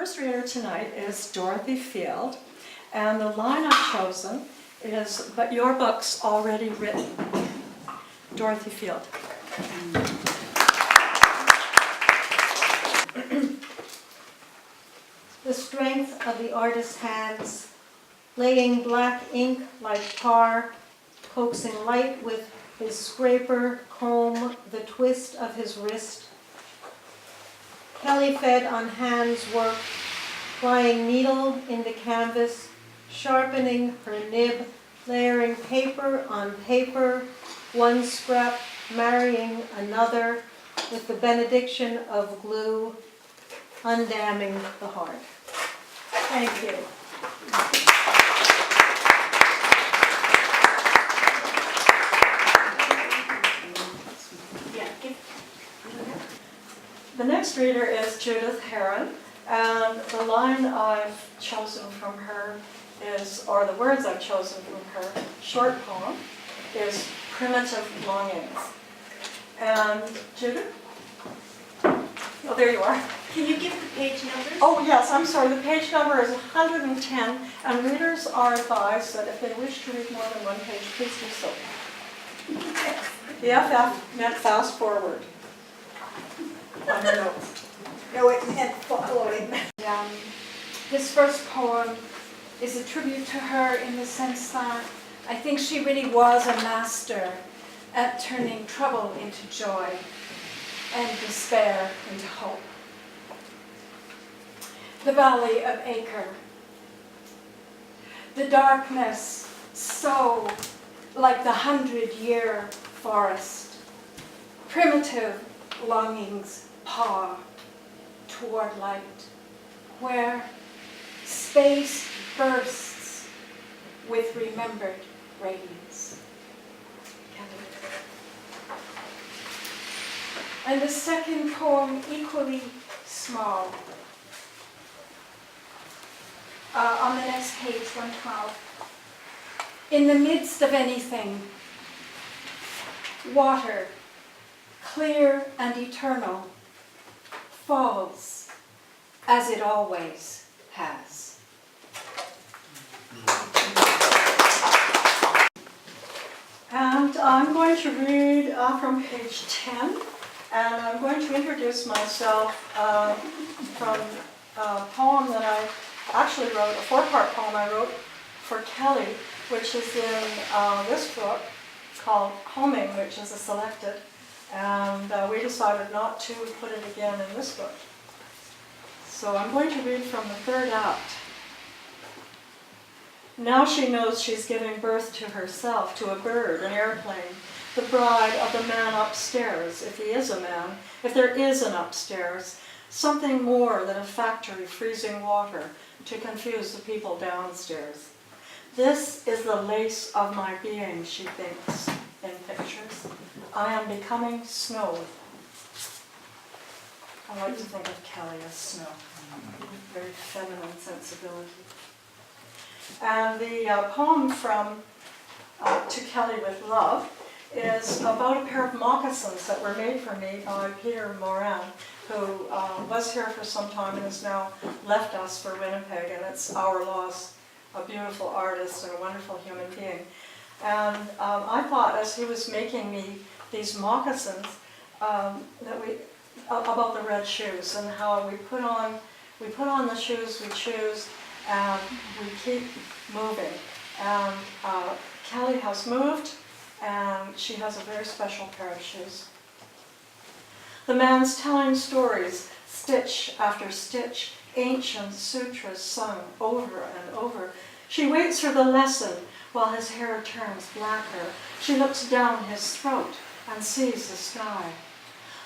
first reader tonight is Dorothy Field, and the line I've chosen is, "But your book's already written." Dorothy Field. The strength of the artist's hands, laying black ink like tar, coaxing light with his scraper, comb, the twist of his wrist. Kelly fed on hands' work, plying needle into canvas, sharpening her nib, layering paper on paper, one scrap marrying another, with the benediction of glue, undamming the heart. Thank you. The next reader is Judith Heron, and the line I've chosen from her is, or the words I've chosen from her short poem, is Primitive Longings. And Judith? Oh, there you are. Can you give the page numbers? Oh, yes, I'm sorry. The page number is 110, and readers are advised that if they wish to read more than one page, please do so. The FF meant fast forward on your notes. No, it meant following. This first poem is a tribute to her in the sense that I think she really was a master at turning trouble into joy and despair into hope. The Valley of Acre. The darkness so like the 100-year forest. Primitive longings paw toward light, where space bursts with remembered radiance. And the second poem, equally small, on the next page, 112. In the midst of anything, water, clear and eternal, falls as it always has. And I'm going to read from page 10, and I'm going to introduce myself from a poem that I actually wrote, a four-part poem I wrote for Kelly, which is in this book called Homing, which is a selected, and we decided not to put it again in this book. So I'm going to read from the third act. Now she knows she's giving birth to herself, to a bird, an airplane, the bride of the man upstairs, if he is a man, if there is an upstairs, something more than a factory freezing water to confuse the people downstairs. This is the lace of my being, she thinks in pictures. I am becoming snow. I like to think of Kelly as snow, very feminine sensibility. And the poem from To Kelly with Love is about a pair of moccasins that were made for me by Peter Moran, who was here for some time and has now left us for Winnipeg, and it's our loss, a beautiful artist and a wonderful human being. And I thought, as he was making me these moccasins, about the red shoes and how we put on the shoes we choose, and we keep moving. And Kelly has moved, and she has a very special pair of shoes. The man's telling stories, stitch after stitch, ancient sutras sung over and over. She waits for the lesson while his hair turns blacker. She looks down his throat and sees the sky.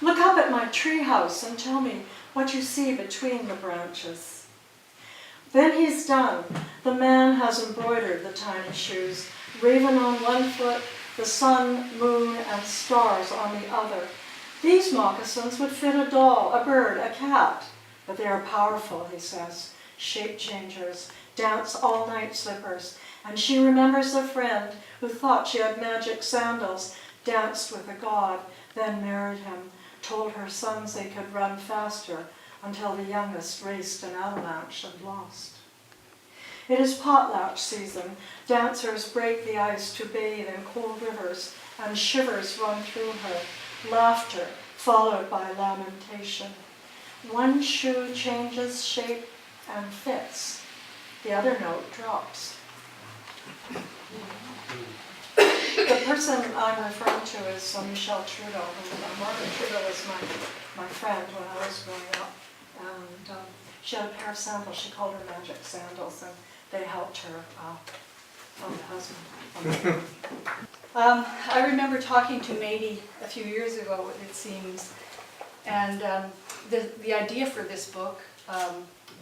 Look up at my treehouse and tell me what you see between the branches. Then he's done. The man has embroidered the tiny shoes, raven on one foot, the sun, moon, and stars on the other. These moccasins would fit a doll, a bird, a cat, but they are powerful, he says, shape changers, dance all-night slippers, and she remembers a friend who thought she had magic sandals, danced with a god, then married him, told her sons they could run faster, until the youngest raced an avalanche and lost. It is potlatch season. Dancers break the ice to bathe in cold rivers, and shivers run through her, laughter followed by lamentation. One shoe changes shape and fits, the other note drops. The person I'm referring to is Michelle Trudeau. Margaret Trudeau was my friend when I was growing up, and she had a pair of sandals. She called her magic sandals, and they helped her find a husband. I remember talking to Mady a few years ago, it seems, and the idea for this book,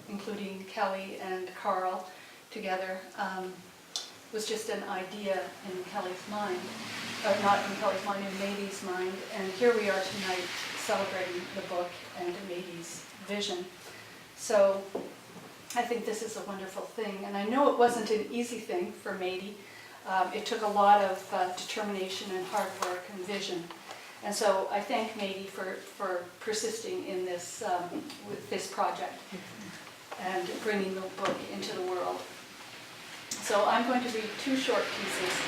including Kelly and Carl together, was just an idea in Kelly's mind, not in Kelly's mind, in Mady's mind, and here we are tonight celebrating the book and Mady's vision. So I think this is a wonderful thing, and I know it wasn't an easy thing for Mady. It took a lot of determination and hard work and vision. And so I thank Mady for persisting in this, with this project and bringing the book into the world. So I'm going to read two short pieces.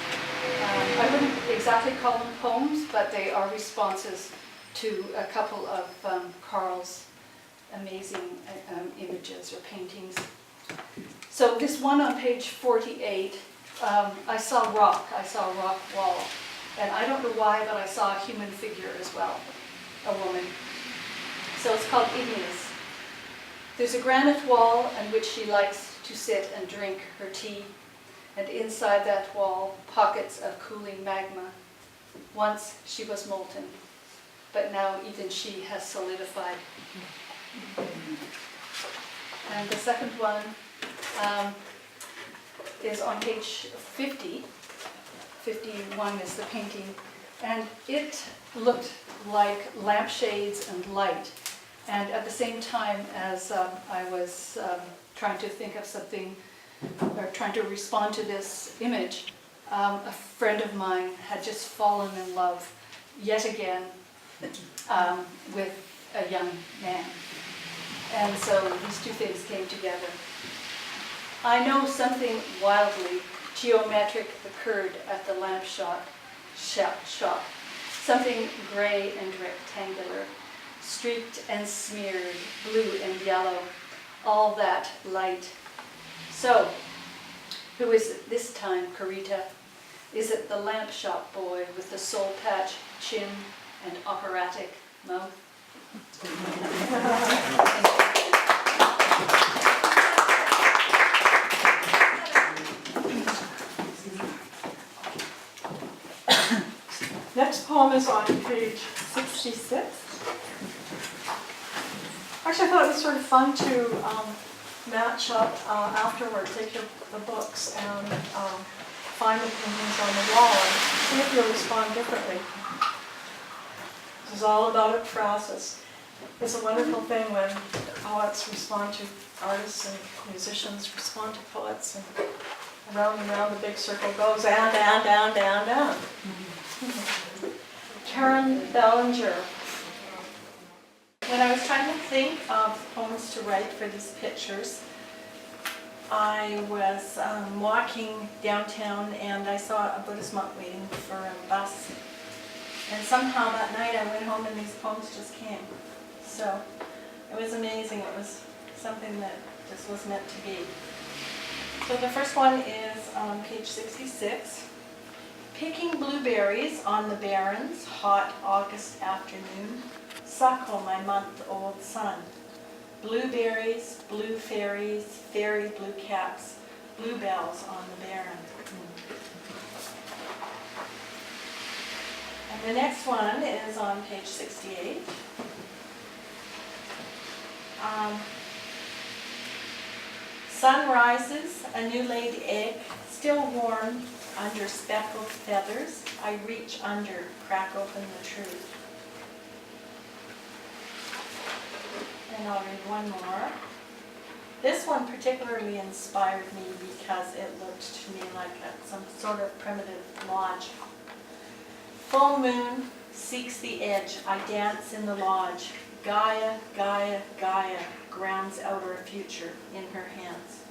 I wouldn't exactly call them poems, but they are responses to a couple of Carl's amazing images or paintings. So this one on page 48, I saw a rock wall. And I don't know why, but I saw a human figure as well, a woman. So it's called Igneous. There's a granite wall on which she likes to sit and drink her tea, and inside that wall, pockets of cooling magma. Once she was molten, but now even she has solidified. And the second one is on page 50. 51 is the painting, and it looked like lampshades and light. And at the same time as I was trying to think of something, or trying to respond to this image, a friend of mine had just fallen in love yet again with a young man. And so these two things came together. I know something wildly geometric occurred at the lamp shop, something gray and rectangular, streaked and smeared, blue and yellow, all that light. So, who is it this time, Carita? Is it the lamp shop boy with the soul patch chin and operatic mouth? Next poem is on page 66. Actually, I thought it was sort of fun to match up afterward, take the books and find the paintings on the wall and see if you'll respond differently. This is all about a process. It's a wonderful thing when poets respond to artists and musicians respond to poets, and around the big circle goes, and down. Karen Bellinger. When I was trying to think of poems to write for these pictures, I was walking downtown and I saw a Buddhist monk waiting for a bus. And somehow that night I went home and these poems just came. So it was amazing. It was something that just was meant to be. So the first one is on page 66. Picking blueberries on the barrens, hot August afternoon, suckle my month-old son. Blueberries, blue fairies, fairy blue caps, bluebells on the barren. And the next one is on page 68. Sun rises, a new laid egg, still warm under speckled feathers. I reach under, crack open the truth. And I'll read one more. This one particularly inspired me because it looked to me like some sort of primitive lodge. Full moon seeks the edge, I dance in the lodge. Gaia, Gaia, Gaia grounds out our future in her hands.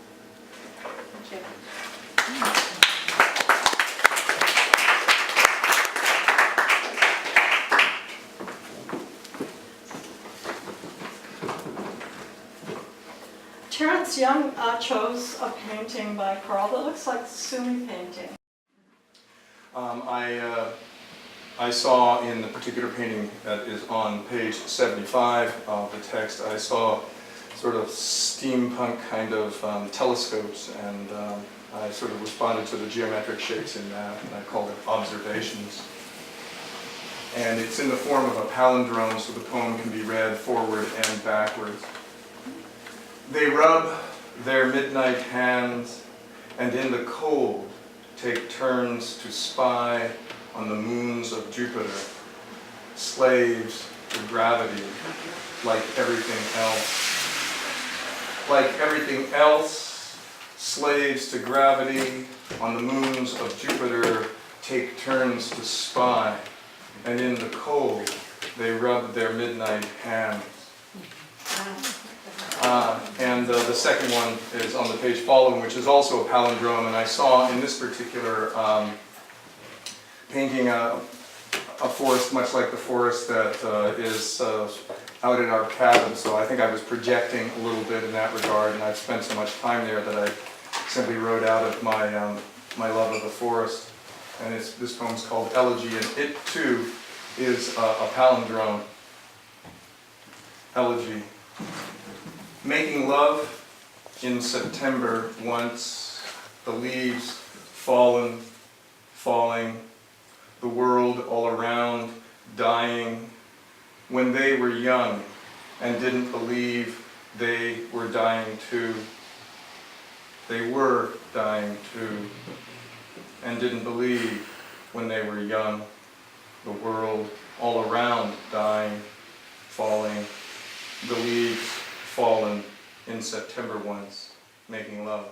Thank you. Terrence Young chose a painting by Carl that looks like Sumi painting. I saw in the particular painting that is on page 75 of the text, I saw sort of steampunk kind of telescopes, and I sort of responded to the geometric shapes in that, and I called it observations. And it's in the form of a palindrome, so the poem can be read forward and backwards. They rub their midnight hands, and in the cold take turns to spy on the moons of Jupiter, slaves to gravity, like everything else. Like everything else, slaves to gravity, on the moons of Jupiter take turns to spy, and in the cold they rub their midnight hands. And the second one is on the page following, which is also a palindrome, and I saw in this particular painting a forest much like the forest that is out at our cabin, so I think I was projecting a little bit in that regard, and I've spent so much time there that I simply wrote out of my, my love of the forest. And this poem's called Elegy, and it too is a palindrome. Elegy. Making love in September once, the leaves fallen, falling, the world all around dying, when they were young and didn't believe they were dying too. They were dying too, and didn't believe when they were young, the world all around dying, falling, the leaves fallen in September once, making love.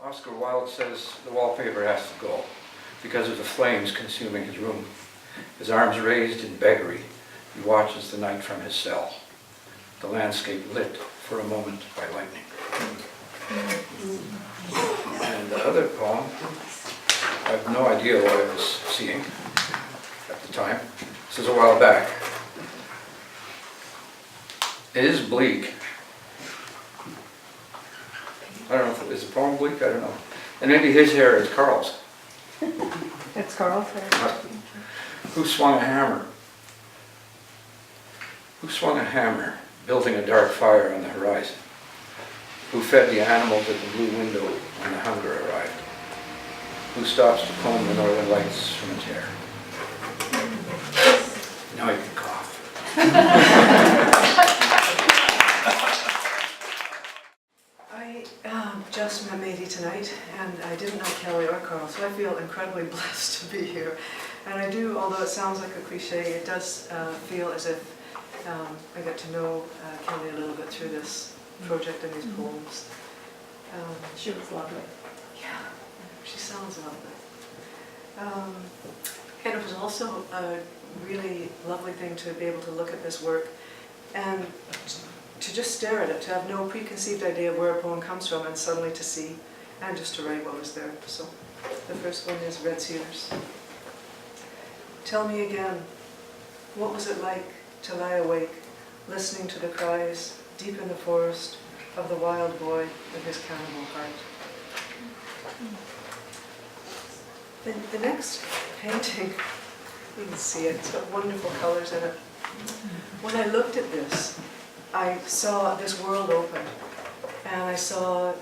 Oscar Wilde says the wallpaper has to go because of the flames consuming his room. His arms raised in beggary, he watches the night from his cell, the landscape lit for a moment by lightning. And the other poem, I have no idea what I was seeing at the time. This is a while back. It is bleak. I don't know if it's a poem bleak, I don't know. And maybe his hair is Carl's. It's Carl's hair. Who swung a hammer? Who swung a hammer, building a dark fire on the horizon? Who fed the animals at the blue window when the hunger arrived? Who stops to comb the northern lights from its hair? Now I can cough. I just met Mady tonight, and I didn't know Kelly or Carl, so I feel incredibly blessed to be here. And I do, although it sounds like a cliche, it does feel as if I get to know Kelly a little bit through this project and these poems. She was lovely. Yeah, she sounds lovely. And it was also a really lovely thing to be able to look at this work and to just stare at it, to have no preconceived idea of where a poem comes from, and suddenly to see and just to write what was there. So the first one is Red Cedars. Tell me again, what was it like to lie awake, listening to the cries deep in the forest of the wild boy with his cannibal heart? The next painting, you can see it, it's got wonderful colors in it. When I looked at this, I saw this world open, and I saw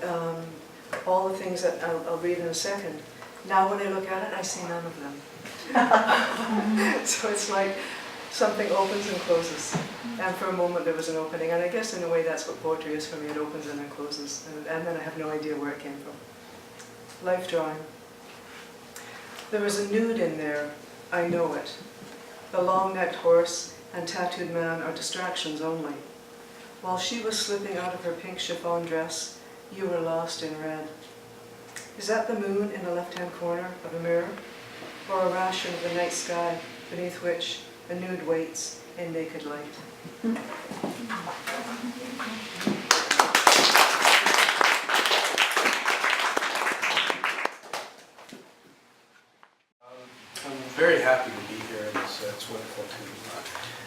all the things that I'll read in a second. Now when I look at it, I see none of them. So it's like something opens and closes, and for a moment there was an opening, and I guess in a way that's what poetry is for me, it opens and then closes, and then I have no idea where it came from. Life drawing. There was a nude in there, I know it. The long-necked horse and tattooed man are distractions only. While she was slipping out of her pink chiffon dress, you were lost in red. Is that the moon in the left-hand corner of a mirror? or a ration of the night sky beneath which a nude waits in naked light. I'm very happy to be here, and it's wonderful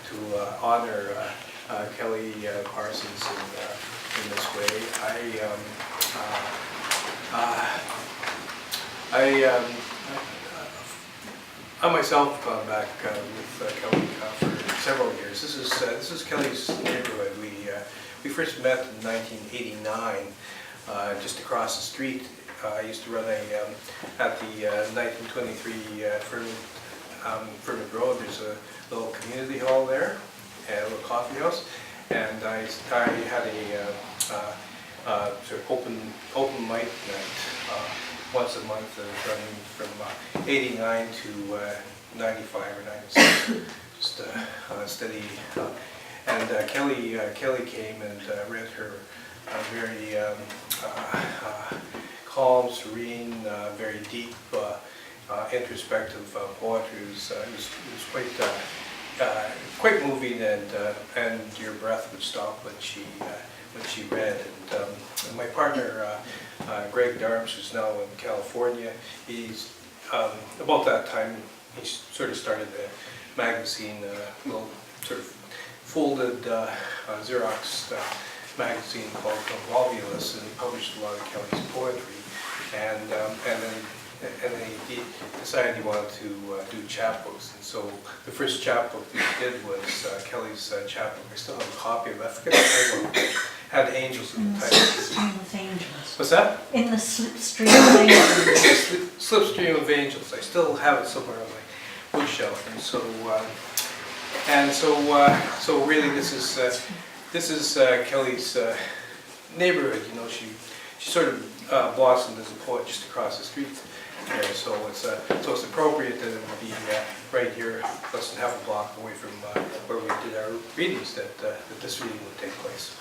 to honor Kelly Parsons in this way. I myself have gone back with Kelly for several years. This is Kelly's neighborhood. We first met in 1989, just across the street. I used to run at the 1923 Fernwood Road. There's a little community hall there, and a little coffee house, and I had a sort of open mic night once a month, running from 89 to 95 or 96, just steady. And Kelly came and read her very calm, serene, very deep, introspective poetry. It was quite moving, and your breath would stop when she read. And my partner, Greg Darms, who's now in California, he's about that time he sort of started a magazine, a little sort of folded Xerox magazine called Volvulus, and he published a lot of Kelly's poetry. And then he decided he wanted to do chapbooks, and so the first chapbook that he did was Kelly's chapbook. I still have a copy of it. I forget the title. Had angels in the title. Slipstream of Angels. What's that? In the Slipstream of Angels. Slipstream of Angels. I still have it somewhere on my bookshelf, and so really this is Kelly's neighborhood. You know, she sort of blossomed as a poet just across the street there. So it's appropriate that it would be right here, less than half a block away from where we did our readings, that this reading would take place.